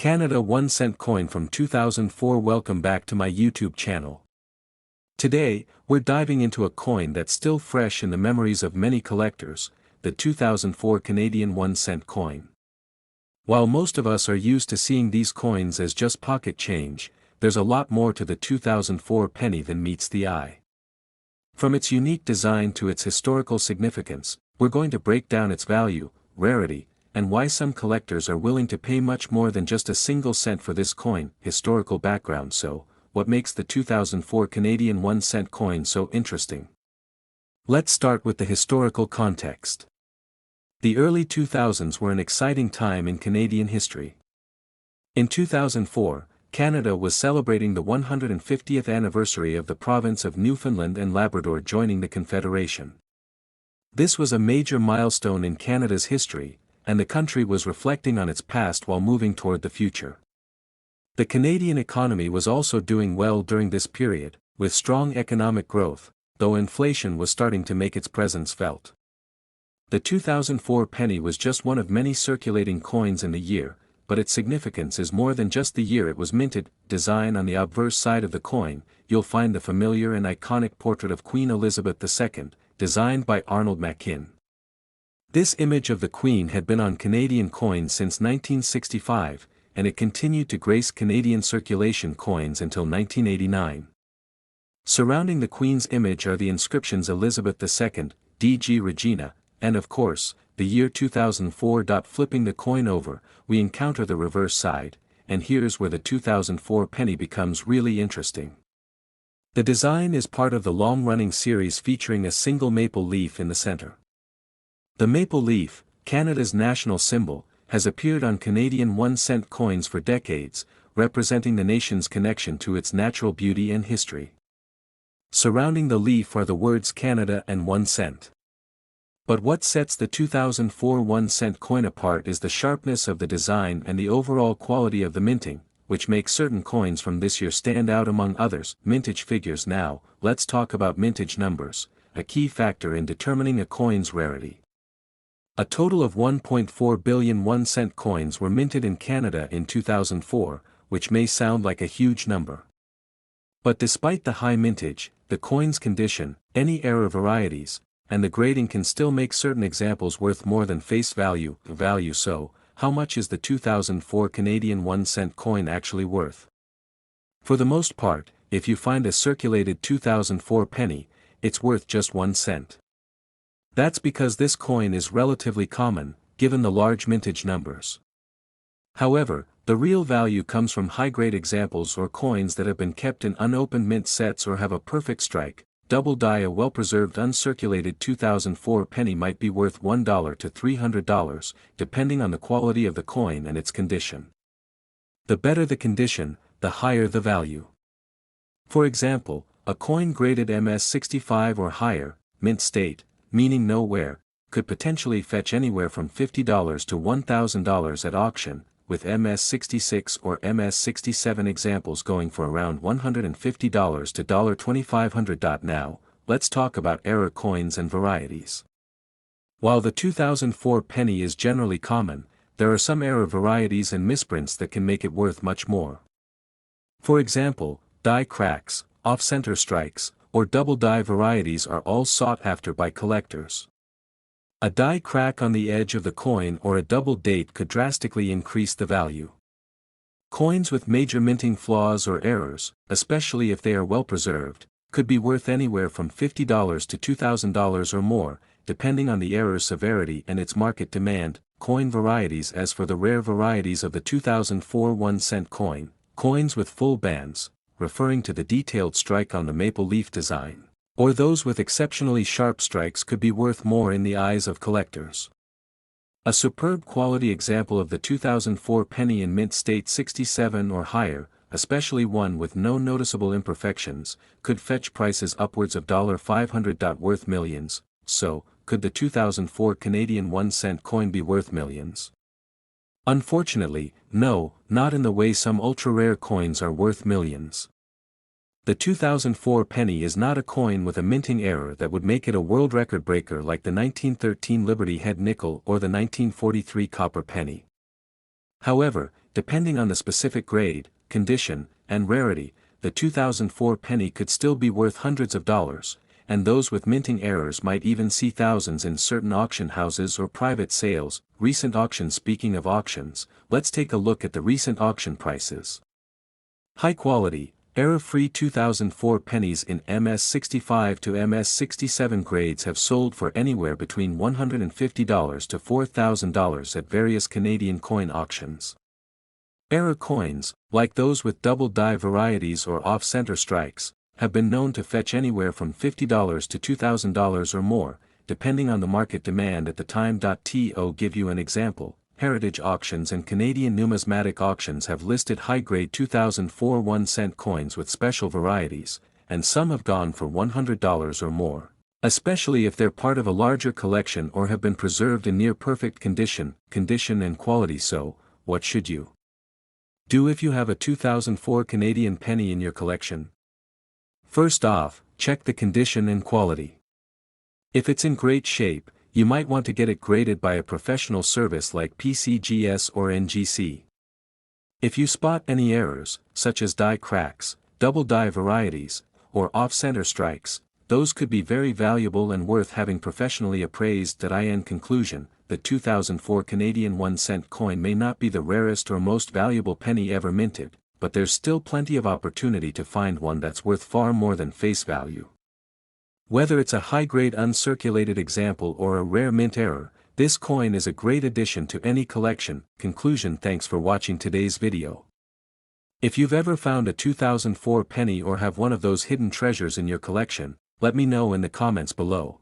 Canada 1 cent coin from 2004. Welcome back to my YouTube channel. Today, we're diving into a coin that's still fresh in the memories of many collectors, the 2004 Canadian 1 cent coin. While most of us are used to seeing these coins as just pocket change, there's a lot more to the 2004 penny than meets the eye. From its unique design to its historical significance, we're going to break down its value, rarity, and why some collectors are willing to pay much more than just a single cent for this coin. Historical background. So, what makes the 2004 Canadian 1 cent coin so interesting? Let's start with the historical context. The early 2000s were an exciting time in Canadian history. In 2004, Canada was celebrating the 150th anniversary of the province of Newfoundland and Labrador joining the Confederation. This was a major milestone in Canada's history, and the country was reflecting on its past while moving toward the future. The Canadian economy was also doing well during this period, with strong economic growth, though inflation was starting to make its presence felt. The 2004 penny was just one of many circulating coins in the year, but its significance is more than just the year it was minted. Design. On the obverse side of the coin, you'll find the familiar and iconic portrait of Queen Elizabeth II, designed by Arnold Machin. This image of the Queen had been on Canadian coins since 1965, and it continued to grace Canadian circulation coins until 1989. Surrounding the Queen's image are the inscriptions Elizabeth II, D.G. Regina, and of course, the year 2004. Flipping the coin over, we encounter the reverse side, and here's where the 2004 penny becomes really interesting. The design is part of the long-running series featuring a single maple leaf in the center. The maple leaf, Canada's national symbol, has appeared on Canadian 1 cent coins for decades, representing the nation's connection to its natural beauty and history. Surrounding the leaf are the words Canada and 1 cent. But what sets the 2004 1 cent coin apart is the sharpness of the design and the overall quality of the minting, which makes certain coins from this year stand out among others. Mintage figures. Now, let's talk about mintage numbers, a key factor in determining a coin's rarity. A total of 1.4 billion 1 cent coins were minted in Canada in 2004, which may sound like a huge number. But despite the high mintage, the coin's condition, any error varieties, and the grading can still make certain examples worth more than face value. So, how much is the 2004 Canadian 1 cent coin actually worth? For the most part, if you find a circulated 2004 penny, it's worth just 1 cent. That's because this coin is relatively common, given the large mintage numbers. However, the real value comes from high-grade examples or coins that have been kept in unopened mint sets or have a perfect strike, double die. A well-preserved uncirculated 2004 penny might be worth $1 to $300, depending on the quality of the coin and its condition. The better the condition, the higher the value. For example, a coin graded MS65 or higher, mint state, meaning no wear, could potentially fetch anywhere from $50 to $1,000 at auction, with MS66 or MS67 examples going for around $150 to $2,500. Now, let's talk about error coins and varieties. While the 2004 penny is generally common, there are some error varieties and misprints that can make it worth much more. For example, die cracks, off-center strikes, or double die varieties are all sought after by collectors. A die crack on the edge of the coin or a double date could drastically increase the value. Coins with major minting flaws or errors, especially if they are well preserved, could be worth anywhere from $50 to $2,000 or more, depending on the error's severity and its market demand. Coin varieties. As for the rare varieties of the 2004 1 cent coin, coins with full bands, referring to the detailed strike on the maple leaf design, or those with exceptionally sharp strikes could be worth more in the eyes of collectors. A superb quality example of the 2004 penny in mint state 67 or higher, especially one with no noticeable imperfections, could fetch prices upwards of $500. Worth millions. So, could the 2004 Canadian 1 cent coin be worth millions? Unfortunately, no, not in the way some ultra-rare coins are worth millions. The 2004 penny is not a coin with a minting error that would make it a world record breaker like the 1913 Liberty Head nickel or the 1943 copper penny. However, depending on the specific grade, condition, and rarity, the 2004 penny could still be worth hundreds of dollars, and those with minting errors might even see thousands in certain auction houses or private sales. Recent auctions. Speaking of auctions, let's take a look at the recent auction prices. High quality, error-free 2004 pennies in MS65 to MS67 grades have sold for anywhere between $150 to $4,000 at various Canadian coin auctions. Error coins, like those with double die varieties or off-center strikes, have been known to fetch anywhere from $50 to $2,000 or more, depending on the market demand at the time. To give you an example, Heritage Auctions and Canadian Numismatic Auctions have listed high-grade 2004 1-cent coins with special varieties, and some have gone for $100 or more, especially if they're part of a larger collection or have been preserved in near-perfect condition and quality. So, what should you do if you have a 2004 Canadian penny in your collection? First off, check the condition and quality. If it's in great shape, you might want to get it graded by a professional service like PCGS or NGC. If you spot any errors, such as die cracks, double die varieties, or off-center strikes, those could be very valuable and worth having professionally appraised. In conclusion, the 2004 Canadian 1-cent coin may not be the rarest or most valuable penny ever minted, but there's still plenty of opportunity to find one that's worth far more than face value. Whether it's a high-grade uncirculated example or a rare mint error, this coin is a great addition to any collection. Conclusion. Thanks for watching today's video. If you've ever found a 2004 penny or have one of those hidden treasures in your collection, let me know in the comments below.